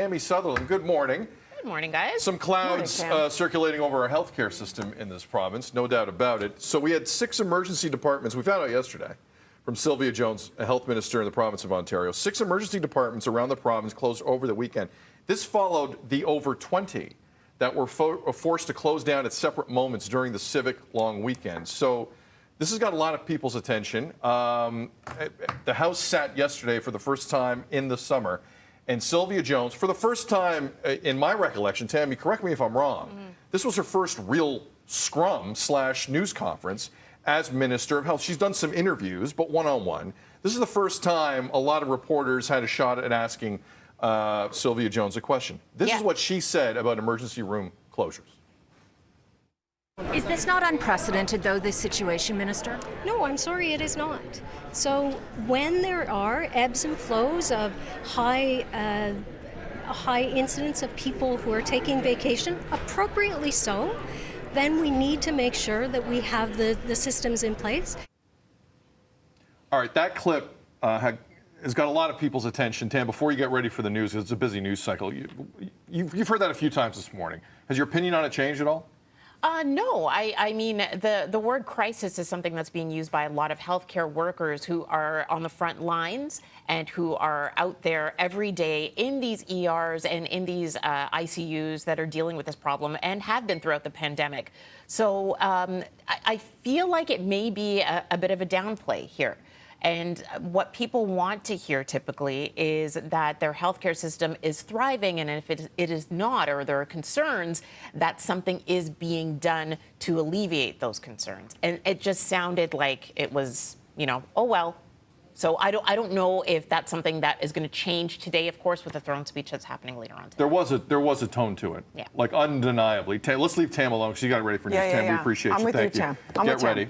Tammy Sutherland, good morning. Good morning, guys. Some clouds circulating over our healthcare system in this province, no doubt about it. So we had 6 emergency departments. We found out yesterday from Sylvia Jones, a health minister in the province of Ontario. 6 emergency departments around the province closed over the weekend. This followed the over 20 that were forced to close down at separate moments during the civic long weekend. So this has got a lot of people's attention. The House sat yesterday for the first time in the summer. And Sylvia Jones, for the first time in my recollection, Tammy, correct me if I'm wrong, this was her first real scrum/news conference as Minister of Health. She's done some interviews, but one-on-one. This is the first time a lot of reporters had a shot at asking Sylvia Jones a question. This is what she said about emergency room closures. Is this not unprecedented, though, this situation, Minister? No, I'm sorry, it is not. So when there are ebbs and flows of high incidence of people who are taking vacation, appropriately so, then we need to make sure that we have the systems in place. All right, that clip has got a lot of people's attention. Tam, before you get ready for the news, it's a busy news cycle. You've heard that a few times this morning. Has your opinion on it changed at all? No, I mean, the word crisis is something that's being used by a lot of healthcare workers who are on the front lines and who are out there every day in these ERs and in these ICUs that are dealing with this problem and have been throughout the pandemic. So I feel like it may be a bit of a downplay here. And what people want to hear typically is that their healthcare system is thriving, and if it is not, or there are concerns, that something is being done to alleviate those concerns. And it just sounded like it was, oh well. So I don't know if that's something that is going to change today, of course, with the throne speech that's happening later on today. There was a tone to it, like undeniably. Tam, let's leave Tam alone because you got ready for news. Tam, we appreciate you. I'm with Thank you, you. Tam. Get ready.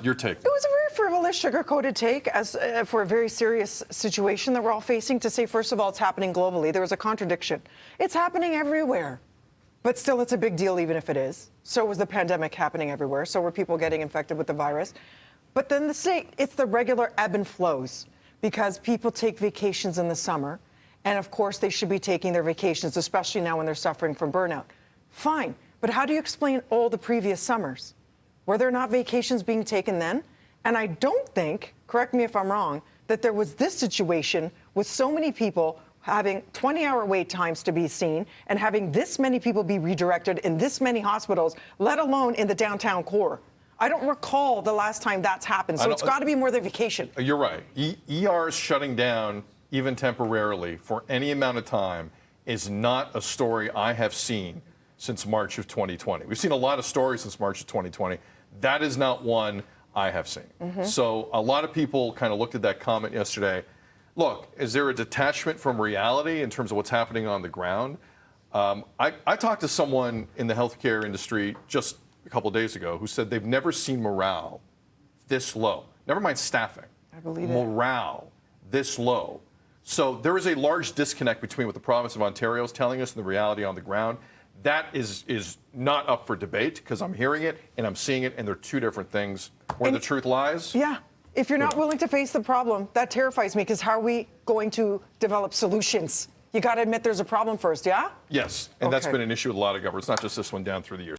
Your take. It was a very frivolous, sugar-coated take for a very serious situation that we're all facing to say, first of all, it's happening globally. There was a contradiction. It's happening everywhere. But still, it's a big deal even if it is. So was the pandemic happening everywhere. So were people getting infected with the virus. But then it's the regular ebb and flows because people take vacations in the summer. And, of course, they should be taking their vacations, especially now when they're suffering from burnout. Fine. But how do you explain all the previous summers? Were there not vacations being taken then? And I don't think, correct me if I'm wrong, that there was this situation with so many people having 20-hour wait times to be seen and having this many people be redirected in this many hospitals, let alone in the downtown core. I don't recall the last time that's happened, so it's got to be more than vacation. You're right. ERs shutting down, even temporarily, for any amount of time is not a story I have seen since March of 2020. We've seen a lot of stories since March of 2020. That is not one I have seen. So a lot of people kind of looked at that comment yesterday. Look, is there a detachment from reality in terms of what's happening on the ground? I talked to someone in the healthcare industry just a couple of days ago who said they've never seen morale this low. Never mind staffing. I believe morale this low. So there is a large disconnect between what the province of Ontario is telling us and the reality on the ground. That is not up for debate because I'm hearing it and I'm seeing it, and they're two different things. Where the truth lies. Yeah. If you're not willing to face the problem, that terrifies me because how are we going to develop solutions? You got to admit there's a problem first, yeah? Yes, and that's been an issue with a lot of governments, not just this one, down through the years.